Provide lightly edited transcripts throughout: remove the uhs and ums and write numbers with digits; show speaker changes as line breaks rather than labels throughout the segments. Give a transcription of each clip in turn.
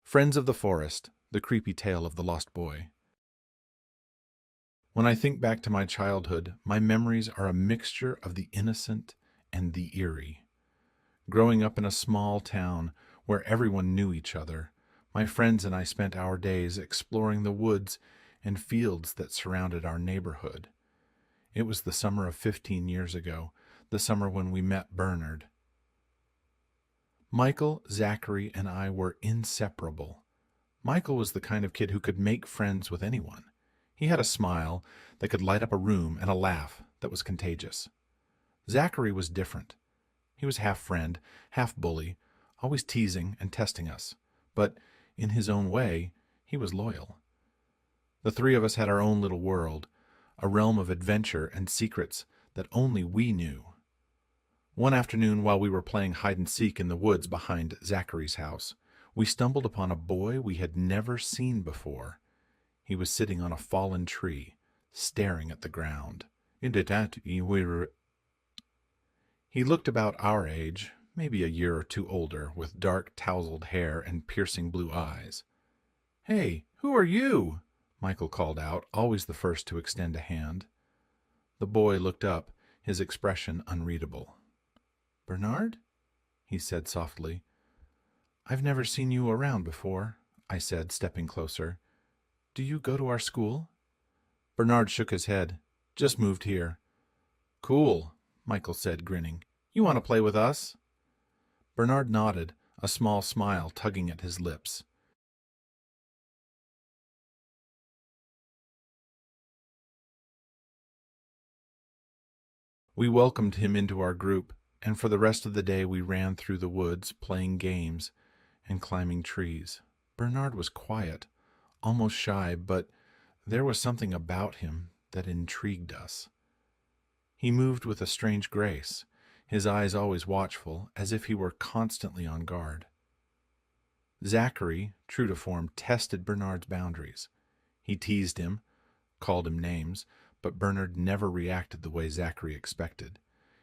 Friends of the Forest, the creepy tale of the lost boy. When I think back to my childhood, my memories are a mixture of the innocent and the eerie. Growing up in a small town where everyone knew each other, my friends and I spent our days exploring the woods and fields that surrounded our neighborhood. It was the summer of 15 years ago, the summer when we met Bernard. Michael, Zachary, and I were inseparable. Michael was the kind of kid who could make friends with anyone. He had a smile that could light up a room and a laugh that was contagious. Zachary was different. He was half friend, half bully, always teasing and testing us. But in his own way, he was loyal. The three of us had our own little world, a realm of adventure and secrets that only we knew. One afternoon, while we were playing hide-and-seek in the woods behind Zachary's house, we stumbled upon a boy we had never seen before. He was sitting on a fallen tree, staring at the ground. He looked about our age, maybe a year or two older, with dark tousled hair and piercing blue eyes. "Hey, who are you?" Michael called out, always the first to extend a hand. The boy looked up, his expression unreadable. "Bernard?" he said softly. "I've never seen you around before," I said, stepping closer. "Do you go to our school?" Bernard shook his head. "Just moved here." "Cool," Michael said, grinning. "You want to play with us?" Bernard nodded, a small smile tugging at his lips. We welcomed him into our group, and for the rest of the day we ran through the woods, playing games and climbing trees. Bernard was quiet, almost shy, but there was something about him that intrigued us. He moved with a strange grace, his eyes always watchful, as if he were constantly on guard. Zachary, true to form, tested Bernard's boundaries. He teased him, called him names, but Bernard never reacted the way Zachary expected.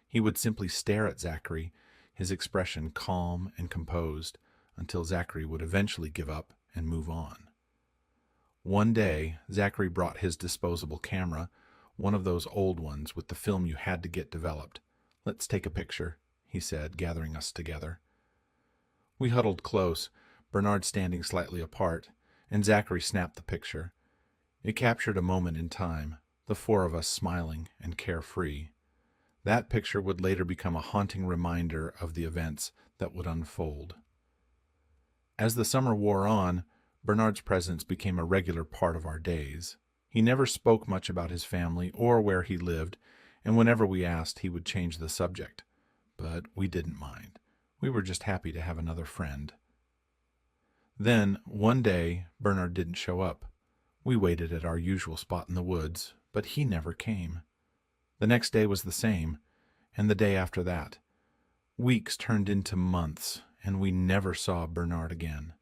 He would simply stare at Zachary, his expression calm and composed, until Zachary would eventually give up and move on. One day, Zachary brought his disposable camera, one of those old ones with the film you had to get developed. "Let's take a picture," he said, gathering us together. We huddled close, Bernard standing slightly apart, and Zachary snapped the picture. It captured a moment in time, the four of us smiling and carefree. That picture would later become a haunting reminder of the events that would unfold. As the summer wore on, Bernard's presence became a regular part of our days. He never spoke much about his family or where he lived, and whenever we asked, he would change the subject. But we didn't mind. We were just happy to have another friend. Then, one day, Bernard didn't show up. We waited at our usual spot in the woods, but he never came. The next day was the same, and the day after that. Weeks turned into months, and we never saw Bernard again.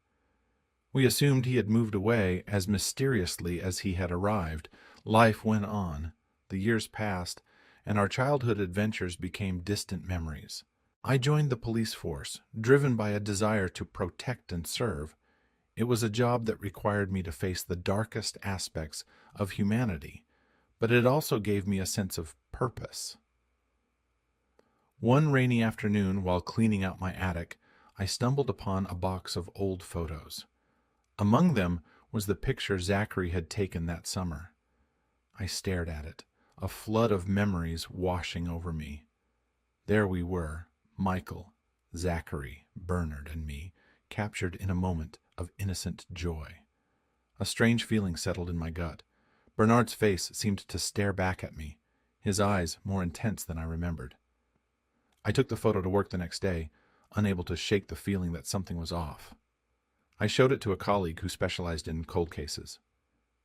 We assumed he had moved away as mysteriously as he had arrived. Life went on. The years passed, and our childhood adventures became distant memories. I joined the police force, driven by a desire to protect and serve. It was a job that required me to face the darkest aspects of humanity, but it also gave me a sense of purpose. One rainy afternoon, while cleaning out my attic, I stumbled upon a box of old photos. Among them was the picture Zachary had taken that summer. I stared at it, a flood of memories washing over me. There we were, Michael, Zachary, Bernard, and me, captured in a moment of innocent joy. A strange feeling settled in my gut. Bernard's face seemed to stare back at me, his eyes more intense than I remembered. I took the photo to work the next day, unable to shake the feeling that something was off. I showed it to a colleague who specialized in cold cases.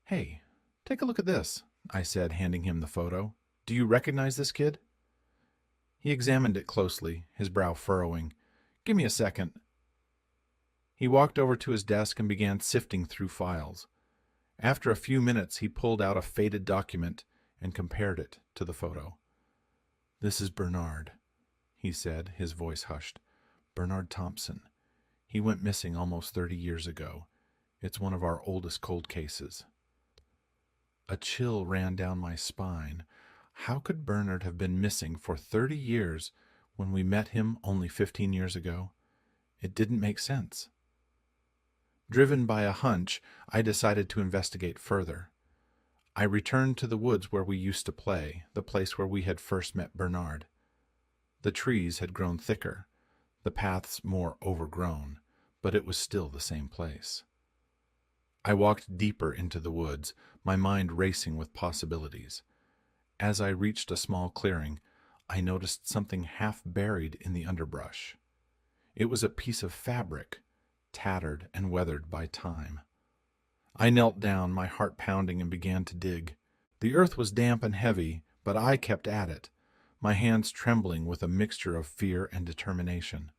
"Hey, take a look at this," I said, handing him the photo. "Do you recognize this kid?" He examined it closely, his brow furrowing. "Give me a second." He walked over to his desk and began sifting through files. After a few minutes, he pulled out a faded document and compared it to the photo. "This is Bernard," he said, his voice hushed. "Bernard Thompson. He went missing almost 30 years ago. It's one of our oldest cold cases. A chill ran down my spine. How could Bernard have been missing for 30 years when we met him only 15 years ago? It didn't make sense. Driven by a hunch, I decided to investigate further. I returned to the woods where we used to play, the place where we had first met Bernard. The trees had grown thicker, the paths more overgrown, but it was still the same place. I walked deeper into the woods, my mind racing with possibilities. As I reached a small clearing, I noticed something half buried in the underbrush. It was a piece of fabric, tattered and weathered by time. I knelt down, my heart pounding, and began to dig. The earth was damp and heavy, but I kept at it, my hands trembling with a mixture of fear and determination.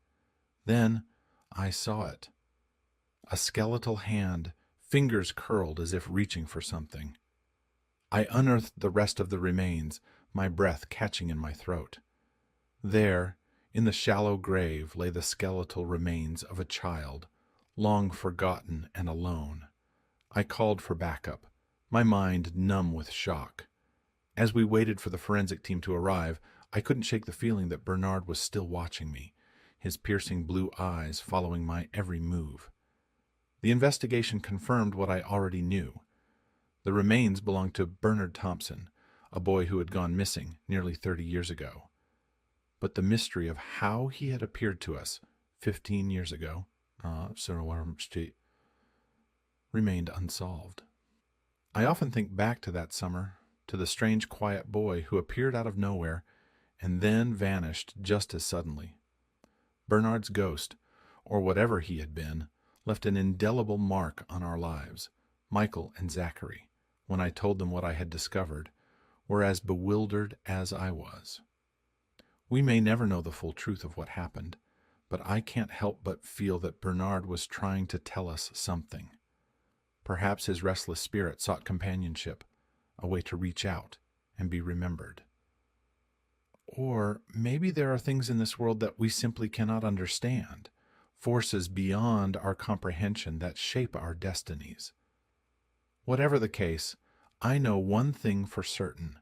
Then I saw it. A skeletal hand, fingers curled as if reaching for something. I unearthed the rest of the remains, my breath catching in my throat. There, in the shallow grave, lay the skeletal remains of a child, long forgotten and alone. I called for backup, my mind numb with shock. As we waited for the forensic team to arrive, I couldn't shake the feeling that Bernard was still watching me, his piercing blue eyes following my every move. The investigation confirmed what I already knew. The remains belonged to Bernard Thompson, a boy who had gone missing nearly 30 years ago. But the mystery of how he had appeared to us 15 years ago remained unsolved. I often think back to that summer, to the strange quiet boy who appeared out of nowhere and then vanished just as suddenly. Bernard's ghost, or whatever he had been, left an indelible mark on our lives. Michael and Zachary, when I told them what I had discovered, were as bewildered as I was. We may never know the full truth of what happened, but I can't help but feel that Bernard was trying to tell us something. Perhaps his restless spirit sought companionship, a way to reach out and be remembered. Or maybe there are things in this world that we simply cannot understand, forces beyond our comprehension that shape our destinies. Whatever the case, I know one thing for certain.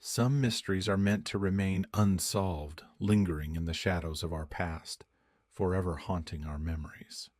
Some mysteries are meant to remain unsolved, lingering in the shadows of our past, forever haunting our memories.